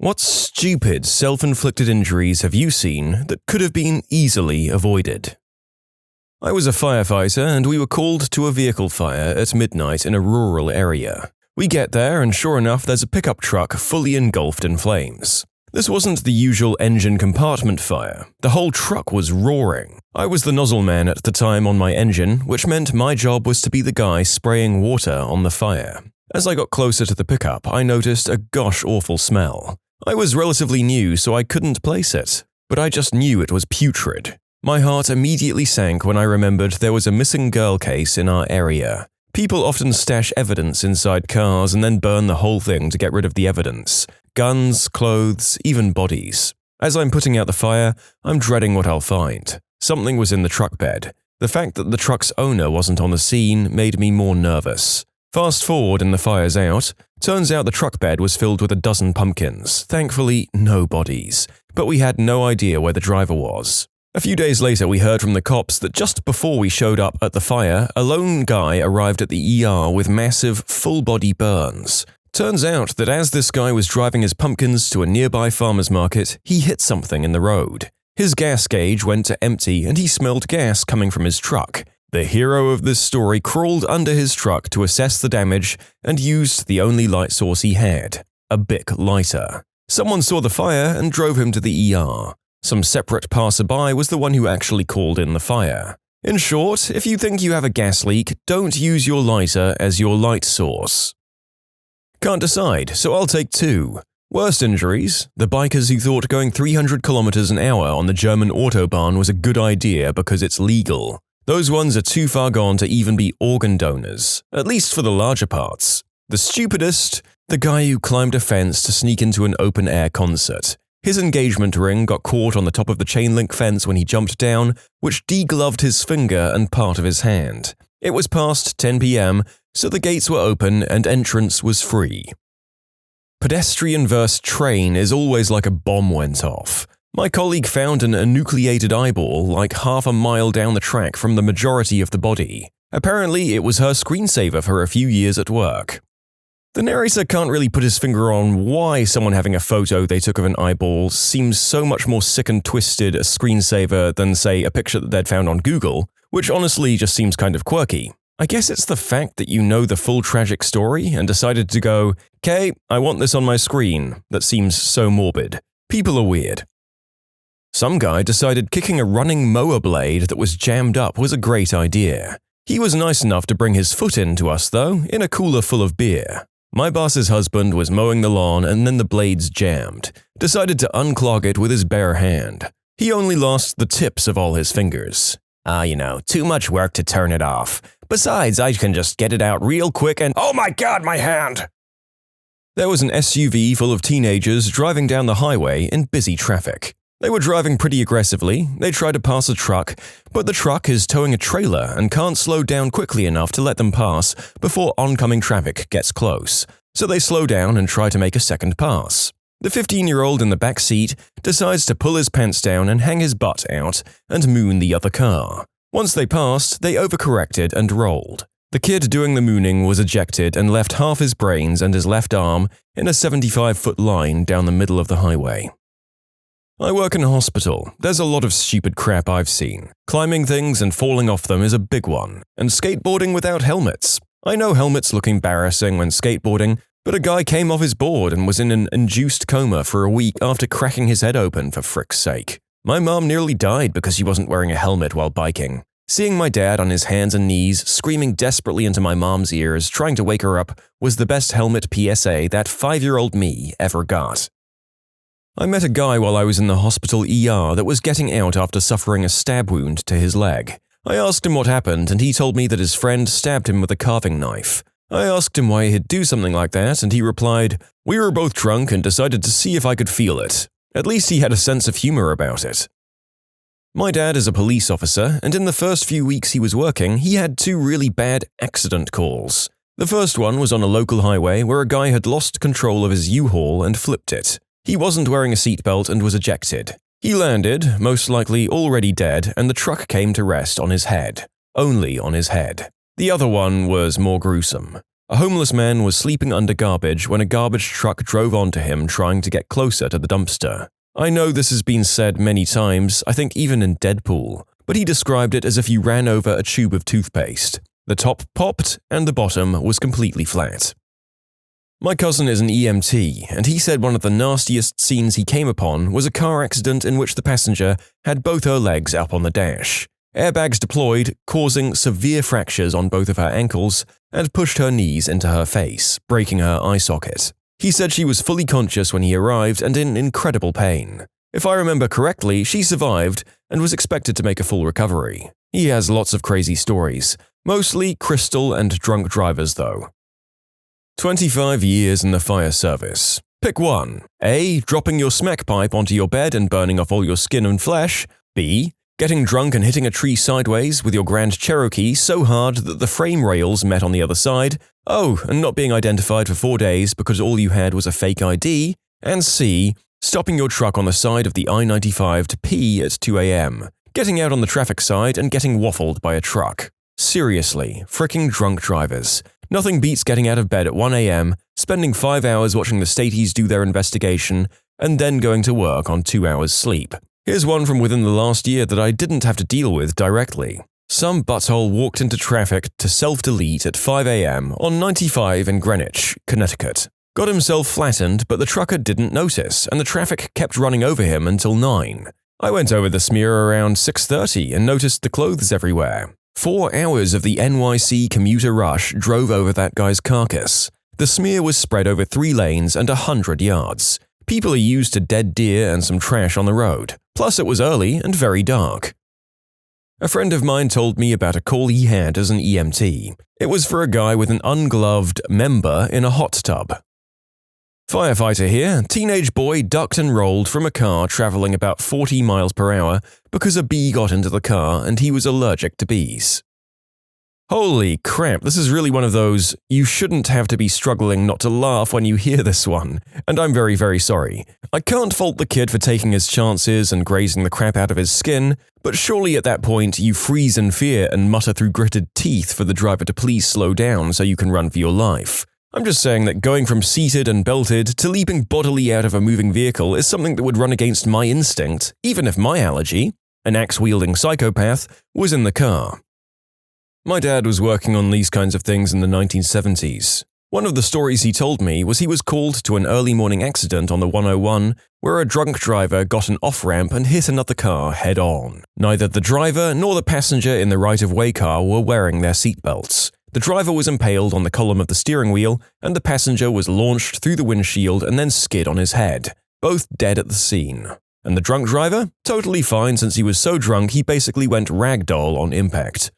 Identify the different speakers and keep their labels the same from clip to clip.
Speaker 1: What stupid, self-inflicted injuries have you seen that could have been easily avoided? I was a firefighter and we were called to a vehicle fire at midnight in a rural area. We get there and sure enough there's a pickup truck fully engulfed in flames. This wasn't the usual engine compartment fire. The whole truck was roaring. I was the nozzle man at the time on my engine, which meant my job was to be the guy spraying water on the fire. As I got closer to the pickup, I noticed a gosh-awful smell. I was relatively new, so I couldn't place it, but I just knew it was putrid. My heart immediately sank when I remembered there was a missing girl case in our area. People often stash evidence inside cars and then burn the whole thing to get rid of the evidence. Guns, clothes, even bodies. As I'm putting out the fire, I'm dreading what I'll find. Something was in the truck bed. The fact that the truck's owner wasn't on the scene made me more nervous. Fast forward and the fire's out. Turns out the truck bed was filled with a dozen pumpkins. Thankfully, no bodies. But we had no idea where the driver was. A few days later, we heard from the cops that just before we showed up at the fire, a lone guy arrived at the ER with massive, full-body burns. Turns out that as this guy was driving his pumpkins to a nearby farmer's market, he hit something in the road. His gas gauge went to empty and he smelled gas coming from his truck. The hero of this story crawled under his truck to assess the damage and used the only light source he had, a Bic lighter. Someone saw the fire and drove him to the ER. Some separate passerby was the one who actually called in the fire. In short, if you think you have a gas leak, don't use your lighter as your light source. Can't decide, so I'll take two. Worst injuries: the bikers who thought going 300 kilometers an hour on the German Autobahn was a good idea because it's legal. Those ones are too far gone to even be organ donors, at least for the larger parts. The stupidest: the guy who climbed a fence to sneak into an open-air concert. His engagement ring got caught on the top of the chain-link fence when he jumped down, which degloved his finger and part of his hand. It was past 10 p.m., so the gates were open and entrance was free. Pedestrian versus train is always like a bomb went off. My colleague found an enucleated eyeball like half a mile down the track from the majority of the body. Apparently, it was her screensaver for a few years at work. The narrator can't really put his finger on why someone having a photo they took of an eyeball seems so much more sick and twisted a screensaver than, say, a picture that they'd found on Google, which honestly just seems kind of quirky. I guess it's the fact that you know the full tragic story and decided to go, "Okay, I want this on my screen," that seems so morbid. People are weird. Some guy decided kicking a running mower blade that was jammed up was a great idea. He was nice enough to bring his foot in to us, though, in a cooler full of beer. My boss's husband was mowing the lawn and then the blades jammed. Decided to unclog it with his bare hand. He only lost the tips of all his fingers. Too much work to turn it off. Besides, I can just get it out real quick and— oh my god, my hand! There was an SUV full of teenagers driving down the highway in busy traffic. They were driving pretty aggressively. They tried to pass a truck, but the truck is towing a trailer and can't slow down quickly enough to let them pass before oncoming traffic gets close. So they slow down and try to make a second pass. The 15-year-old in the back seat decides to pull his pants down and hang his butt out and moon the other car. Once they passed, they overcorrected and rolled. The kid doing the mooning was ejected and left half his brains and his left arm in a 75-foot line down the middle of the highway. I work in a hospital. There's a lot of stupid crap I've seen. Climbing things and falling off them is a big one. And skateboarding without helmets. I know helmets look embarrassing when skateboarding, but a guy came off his board and was in an induced coma for a week after cracking his head open, for frick's sake. My mom nearly died because she wasn't wearing a helmet while biking. Seeing my dad on his hands and knees, screaming desperately into my mom's ears, trying to wake her up, was the best helmet PSA that 5-year-old me ever got. I met a guy while I was in the hospital ER that was getting out after suffering a stab wound to his leg. I asked him what happened and he told me that his friend stabbed him with a carving knife. I asked him why he'd do something like that and he replied, "We were both drunk and decided to see if I could feel it." At least he had a sense of humor about it. My dad is a police officer and in the first few weeks he was working, he had 2 really bad accident calls. The first one was on a local highway where a guy had lost control of his U-Haul and flipped it. He wasn't wearing a seatbelt and was ejected. He landed, most likely already dead, and the truck came to rest on his head. Only on his head. The other one was more gruesome. A homeless man was sleeping under garbage when a garbage truck drove onto him trying to get closer to the dumpster. I know this has been said many times, I think even in Deadpool, but he described it as if you ran over a tube of toothpaste. The top popped and the bottom was completely flat. My cousin is an EMT, and he said one of the nastiest scenes he came upon was a car accident in which the passenger had both her legs up on the dash. Airbags deployed, causing severe fractures on both of her ankles, and pushed her knees into her face, breaking her eye socket. He said she was fully conscious when he arrived and in incredible pain. If I remember correctly, she survived and was expected to make a full recovery. He has lots of crazy stories, mostly crystal and drunk drivers though. 25 years in the fire service. Pick one. A. Dropping your smack pipe onto your bed and burning off all your skin and flesh. B. Getting drunk and hitting a tree sideways with your Grand Cherokee so hard that the frame rails met on the other side. Oh, and not being identified for 4 days because all you had was a fake ID. And C. Stopping your truck on the side of the I-95 to pee at 2 a.m. Getting out on the traffic side and getting waffled by a truck. Seriously, fricking drunk drivers. Nothing beats getting out of bed at 1 a.m., spending 5 hours watching the Staties do their investigation, and then going to work on 2 hours sleep. Here's one from within the last year that I didn't have to deal with directly. Some butthole walked into traffic to self-delete at 5 a.m. on 95 in Greenwich, Connecticut. Got himself flattened, but the trucker didn't notice, and the traffic kept running over him until 9. I went over the smear around 6:30 and noticed the clothes everywhere. 4 hours of the NYC commuter rush drove over that guy's carcass. The smear was spread over 3 lanes and 100 yards. People are used to dead deer and some trash on the road. Plus, it was early and very dark. A friend of mine told me about a call he had as an EMT. It was for a guy with an ungloved member in a hot tub. Firefighter here. Teenage boy ducked and rolled from a car traveling about 40 miles per hour because a bee got into the car and he was allergic to bees. Holy crap, this is really one of those, you shouldn't have to be struggling not to laugh when you hear this one, and I'm very, very sorry. I can't fault the kid for taking his chances and grazing the crap out of his skin, but surely at that point you freeze in fear and mutter through gritted teeth for the driver to please slow down so you can run for your life. I'm just saying that going from seated and belted to leaping bodily out of a moving vehicle is something that would run against my instinct, even if my allergy, an axe-wielding psychopath, was in the car. My dad was working on these kinds of things in the 1970s. One of the stories he told me was he was called to an early morning accident on the 101 where a drunk driver got an off-ramp and hit another car head-on. Neither the driver nor the passenger in the right-of-way car were wearing their seatbelts. The driver was impaled on the column of the steering wheel, and the passenger was launched through the windshield and then skid on his head, both dead at the scene. And the drunk driver? Totally fine since he was so drunk he basically went ragdoll on impact.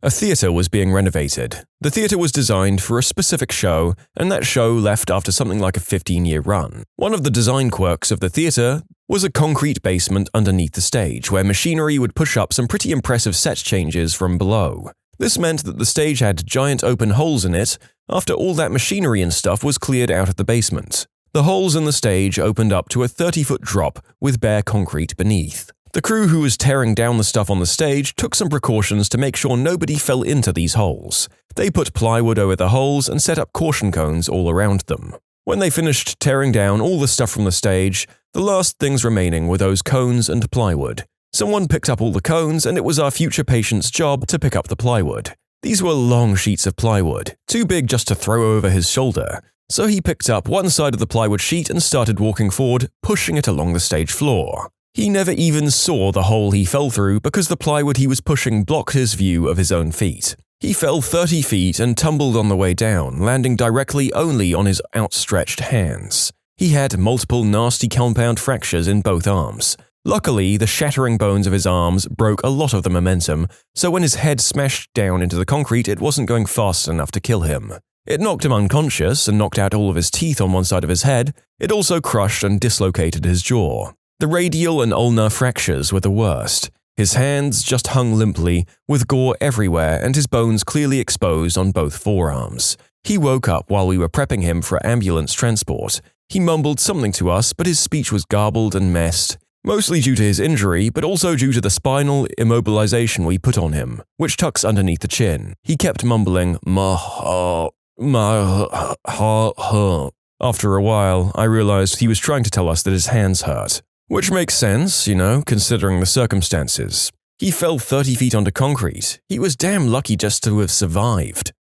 Speaker 1: A theatre was being renovated. The theatre was designed for a specific show, and that show left after something like a 15-year run. One of the design quirks of the theatre was a concrete basement underneath the stage, where machinery would push up some pretty impressive set changes from below. This meant that the stage had giant open holes in it after all that machinery and stuff was cleared out of the basement. The holes in the stage opened up to a 30-foot drop with bare concrete beneath. The crew who was tearing down the stuff on the stage took some precautions to make sure nobody fell into these holes. They put plywood over the holes and set up caution cones all around them. When they finished tearing down all the stuff from the stage, the last things remaining were those cones and plywood. Someone picked up all the cones and it was our future patient's job to pick up the plywood. These were long sheets of plywood, too big just to throw over his shoulder. So he picked up one side of the plywood sheet and started walking forward, pushing it along the stage floor. He never even saw the hole he fell through because the plywood he was pushing blocked his view of his own feet. He fell 30 feet and tumbled on the way down, landing directly only on his outstretched hands. He had multiple nasty compound fractures in both arms. Luckily, the shattering bones of his arms broke a lot of the momentum, so when his head smashed down into the concrete, it wasn't going fast enough to kill him. It knocked him unconscious and knocked out all of his teeth on one side of his head. It also crushed and dislocated his jaw. The radial and ulnar fractures were the worst. His hands just hung limply, with gore everywhere and his bones clearly exposed on both forearms. He woke up while we were prepping him for ambulance transport. He mumbled something to us, but his speech was garbled and messed, mostly due to his injury, but also due to the spinal immobilization we put on him, which tucks underneath the chin. He kept mumbling, After a while, I realized he was trying to tell us that his hands hurt. Which makes sense, considering the circumstances. He fell 30 feet onto concrete. He was damn lucky just to have survived.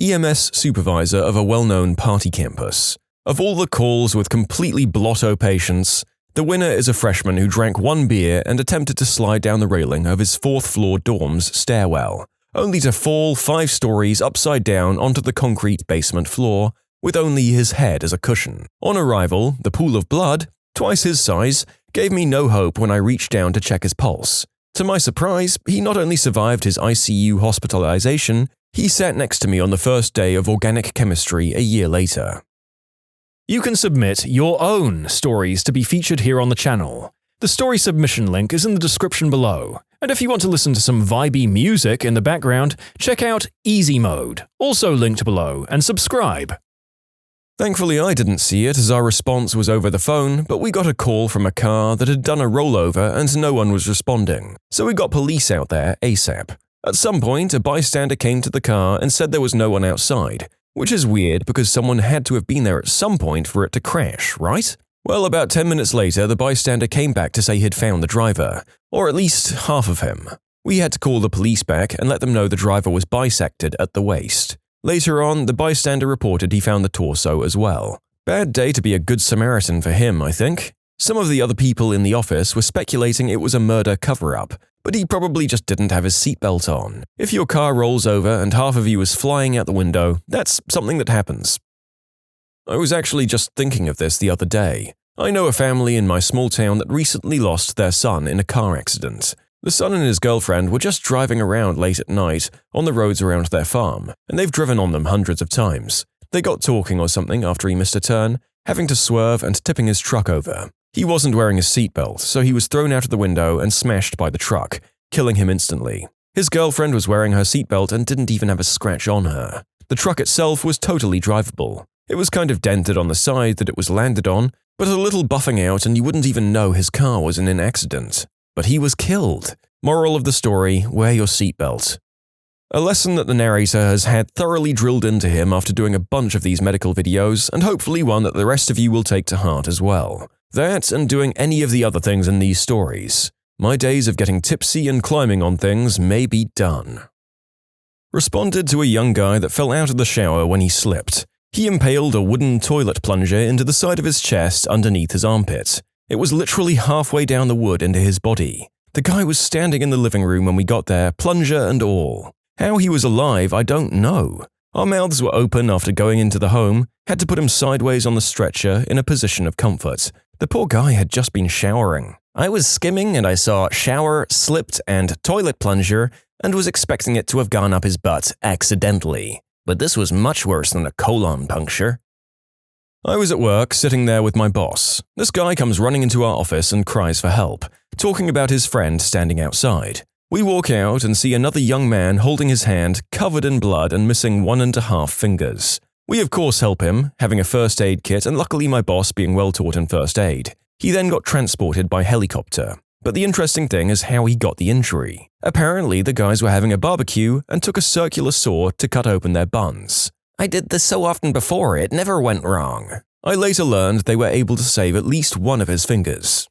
Speaker 1: EMS supervisor of a well-known party campus. Of all the calls with completely blotto patients, the winner is a freshman who drank one beer and attempted to slide down the railing of his 4th-floor dorm's stairwell, only to fall 5 stories upside down onto the concrete basement floor, with only his head as a cushion. On arrival, the pool of blood, twice his size, gave me no hope when I reached down to check his pulse. To my surprise, he not only survived his ICU hospitalization, he sat next to me on the first day of organic chemistry a year later. You can submit your own stories to be featured here on the channel. The story submission link is in the description below. And if you want to listen to some vibey music in the background, check out easymode, also linked below, and subscribe. Thankfully, I didn't see it as our response was over the phone, but we got a call from a car that had done a rollover and no one was responding, so we got police out there ASAP. At some point, a bystander came to the car and said there was no one outside, which is weird because someone had to have been there at some point for it to crash, right? Well, about 10 minutes later, the bystander came back to say he'd found the driver, or at least half of him. We had to call the police back and let them know the driver was bisected at the waist. Later on, the bystander reported he found the torso as well. Bad day to be a good Samaritan for him, I think. Some of the other people in the office were speculating it was a murder cover-up, but he probably just didn't have his seatbelt on. If your car rolls over and half of you is flying out the window, that's something that happens. I was actually just thinking of this the other day. I know a family in my small town that recently lost their son in a car accident. The son and his girlfriend were just driving around late at night on the roads around their farm, and they've driven on them hundreds of times. They got talking or something after he missed a turn, having to swerve and tipping his truck over. He wasn't wearing his seatbelt, so he was thrown out of the window and smashed by the truck, killing him instantly. His girlfriend was wearing her seatbelt and didn't even have a scratch on her. The truck itself was totally drivable. It was kind of dented on the side that it was landed on, but a little buffing out and you wouldn't even know his car was in an accident. But he was killed. Moral of the story, wear your seatbelt. A lesson that the narrator has had thoroughly drilled into him after doing a bunch of these medical videos, and hopefully one that the rest of you will take to heart as well. That and doing any of the other things in these stories. My days of getting tipsy and climbing on things may be done. Responded to a young guy that fell out of the shower when he slipped. He impaled a wooden toilet plunger into the side of his chest underneath his armpit. It was literally halfway down the wood into his body. The guy was standing in the living room when we got there, plunger and all. How he was alive, I don't know. Our mouths were open after going into the home, had to put him sideways on the stretcher in a position of comfort. The poor guy had just been showering. I was skimming and I saw shower, slipped, and toilet plunger and was expecting it to have gone up his butt accidentally. But this was much worse than a colon puncture. I was at work, sitting there with my boss. This guy comes running into our office and cries for help, talking about his friend standing outside. We walk out and see another young man holding his hand, covered in blood and missing 1.5 fingers. We of course help him, having a first aid kit and luckily my boss being well taught in first aid. He then got transported by helicopter. But the interesting thing is how he got the injury. Apparently the guys were having a barbecue and took a circular saw to cut open their buns. I did this so often before, it never went wrong. I later learned they were able to save at least one of his fingers.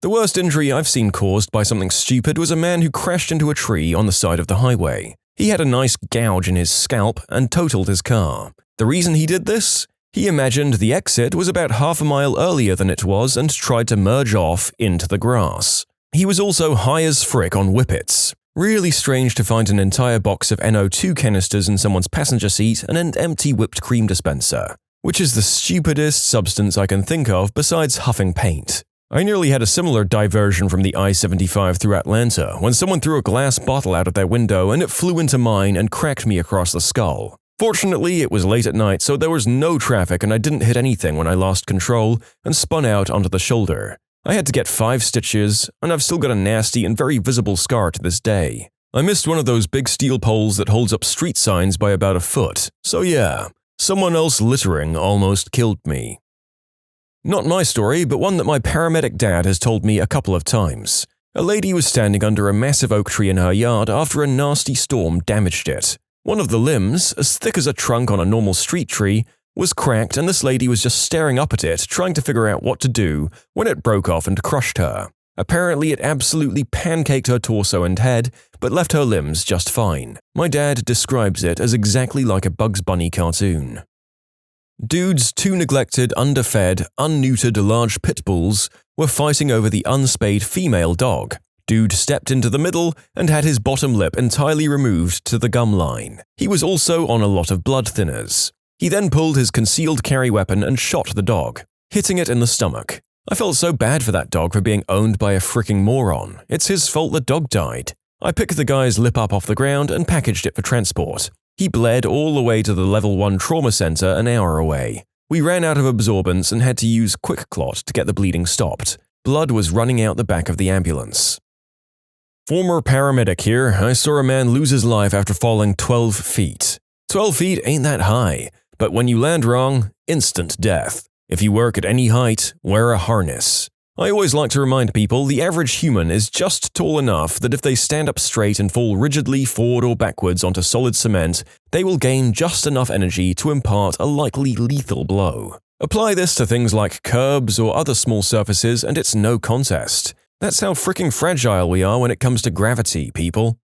Speaker 1: The worst injury I've seen caused by something stupid was a man who crashed into a tree on the side of the highway. He had a nice gouge in his scalp and totaled his car. The reason he did this? He imagined the exit was about half a mile earlier than it was and tried to merge off into the grass. He was also high as frick on whippets. Really strange to find an entire box of NO2 canisters in someone's passenger seat and an empty whipped cream dispenser, which is the stupidest substance I can think of besides huffing paint. I nearly had a similar diversion from the I-75 through Atlanta when someone threw a glass bottle out of their window and it flew into mine and cracked me across the skull. Fortunately, it was late at night, so there was no traffic and I didn't hit anything when I lost control and spun out onto the shoulder. I had to get 5 stitches, and I've still got a nasty and very visible scar to this day. I missed one of those big steel poles that holds up street signs by about a foot, so yeah, someone else littering almost killed me. Not my story, but one that my paramedic dad has told me a couple of times. A lady was standing under a massive oak tree in her yard after a nasty storm damaged it. One of the limbs, as thick as a trunk on a normal street tree, was cracked, and this lady was just staring up at it, trying to figure out what to do when it broke off and crushed her. Apparently, it absolutely pancaked her torso and head, but left her limbs just fine. My dad describes it as exactly like a Bugs Bunny cartoon. Dude's two neglected, underfed, unneutered large pit bulls were fighting over the unspayed female dog. Dude stepped into the middle and had his bottom lip entirely removed to the gum line. He was also on a lot of blood thinners. He then pulled his concealed carry weapon and shot the dog, hitting it in the stomach. I felt so bad for that dog for being owned by a freaking moron. It's his fault the dog died. I picked the guy's lip up off the ground and packaged it for transport. He bled all the way to the level 1 trauma center an hour away. We ran out of absorbents and had to use Quick Clot to get the bleeding stopped. Blood was running out the back of the ambulance. Former paramedic here, I saw a man lose his life after falling 12 feet. 12 feet ain't that high, but when you land wrong, instant death. If you work at any height, wear a harness. I always like to remind people the average human is just tall enough that if they stand up straight and fall rigidly forward or backwards onto solid cement, they will gain just enough energy to impart a likely lethal blow. Apply this to things like curbs or other small surfaces and it's no contest. That's how freaking fragile we are when it comes to gravity, people.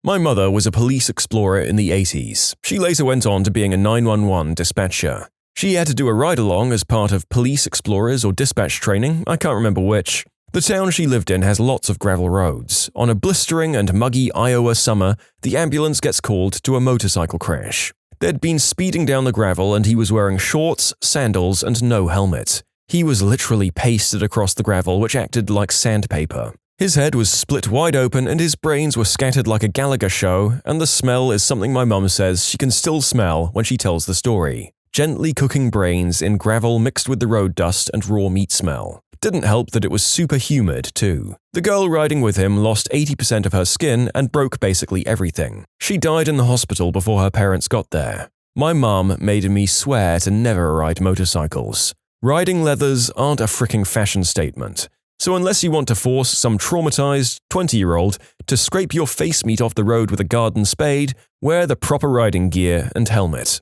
Speaker 1: My mother was a police explorer in the 80s. She later went on to being a 911 dispatcher. She had to do a ride-along as part of police explorers or dispatch training, I can't remember which. The town she lived in has lots of gravel roads. On a blistering and muggy Iowa summer, the ambulance gets called to a motorcycle crash. They'd been speeding down the gravel and he was wearing shorts, sandals, and no helmet. He was literally pasted across the gravel, which acted like sandpaper. His head was split wide open and his brains were scattered like a Gallagher show, and the smell is something my mum says she can still smell when she tells the story. Gently cooking brains in gravel mixed with the road dust and raw meat smell. Didn't help that it was super humid, too. The girl riding with him lost 80% of her skin and broke basically everything. She died in the hospital before her parents got there. My mum made me swear to never ride motorcycles. Riding leathers aren't a freaking fashion statement. So unless you want to force some traumatized 20-year-old to scrape your face meat off the road with a garden spade, wear the proper riding gear and helmet.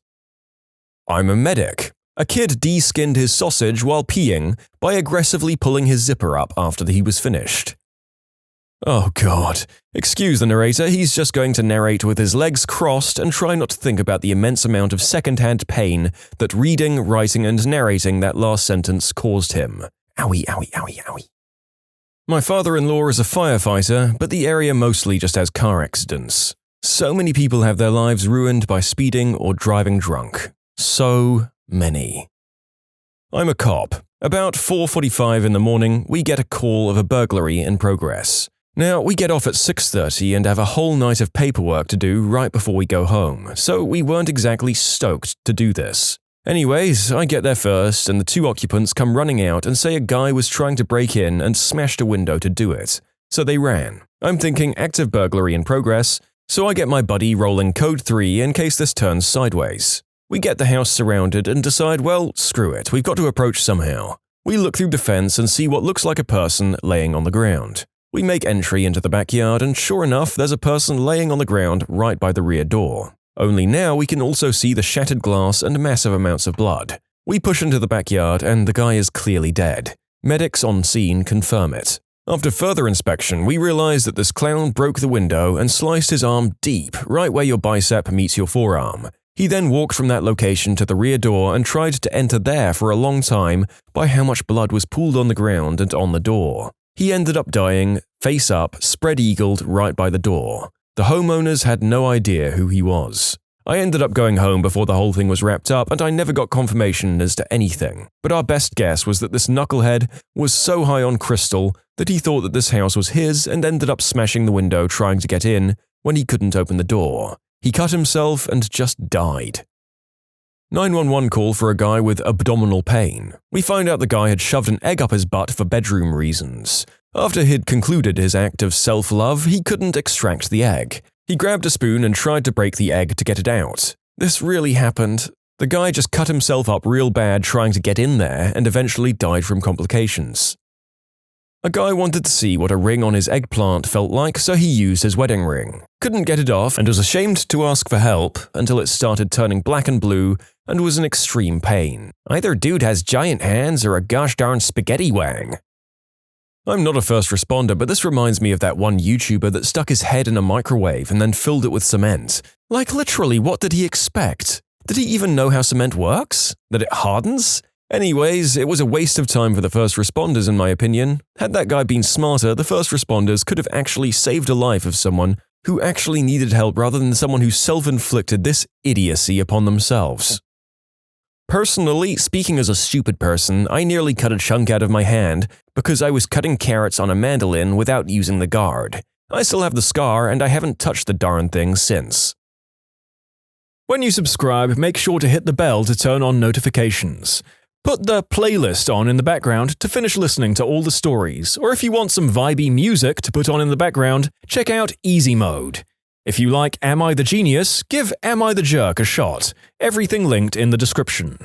Speaker 1: I'm a medic. A kid de-skinned his sausage while peeing by aggressively pulling his zipper up after he was finished. Oh god. Excuse the narrator, he's just going to narrate with his legs crossed and try not to think about the immense amount of second-hand pain that reading, writing, and narrating that last sentence caused him. Owie, owie, owie, owie. My father-in-law is a firefighter, but the area mostly just has car accidents. So many people have their lives ruined by speeding or driving drunk. So many. I'm a cop. About 4:45 in the morning, we get a call of a burglary in progress. Now, we get off at 6:30 and have a whole night of paperwork to do right before we go home, so we weren't exactly stoked to do this. Anyways, I get there first and the two occupants come running out and say a guy was trying to break in and smashed a window to do it. So they ran. I'm thinking active burglary in progress, so I get my buddy rolling code 3 in case this turns sideways. We get the house surrounded and decide, well, screw it, we've got to approach somehow. We look through the fence and see what looks like a person laying on the ground. We make entry into the backyard and sure enough, there's a person laying on the ground right by the rear door. Only now we can also see the shattered glass and massive amounts of blood. We push into the backyard and the guy is clearly dead. Medics on scene confirm it. After further inspection, we realize that this clown broke the window and sliced his arm deep, right where your bicep meets your forearm. He then walked from that location to the rear door and tried to enter there for a long time by how much blood was pooled on the ground and on the door. He ended up dying, face up, spread-eagled right by the door. The homeowners had no idea who he was. I ended up going home before the whole thing was wrapped up and I never got confirmation as to anything. But our best guess was that this knucklehead was so high on crystal that he thought that this house was his and ended up smashing the window trying to get in when he couldn't open the door. He cut himself and just died. 911 call for a guy with abdominal pain. We find out the guy had shoved an egg up his butt for bedroom reasons. After he'd concluded his act of self-love, he couldn't extract the egg. He grabbed a spoon and tried to break the egg to get it out. This really happened. The guy just cut himself up real bad trying to get in there and eventually died from complications. A guy wanted to see what a ring on his eggplant felt like, so he used his wedding ring. Couldn't get it off and was ashamed to ask for help until it started turning black and blue and was in extreme pain. Either dude has giant hands or a gosh darn spaghetti wang. I'm not a first responder, but this reminds me of that one YouTuber that stuck his head in a microwave and then filled it with cement. Like literally, what did he expect? Did he even know how cement works? That it hardens? Anyways, it was a waste of time for the first responders in my opinion. Had that guy been smarter, the first responders could have actually saved a life of someone who actually needed help rather than someone who self-inflicted this idiocy upon themselves. Personally, speaking as a stupid person, I nearly cut a chunk out of my hand because I was cutting carrots on a mandolin without using the guard. I still have the scar and I haven't touched the darn thing since. When you subscribe, make sure to hit the bell to turn on notifications. Put the playlist on in the background to finish listening to all the stories, or if you want some vibey music to put on in the background, check out easymode. If you like Am I the Genius, give Am I the Jerk a shot. Everything linked in the description.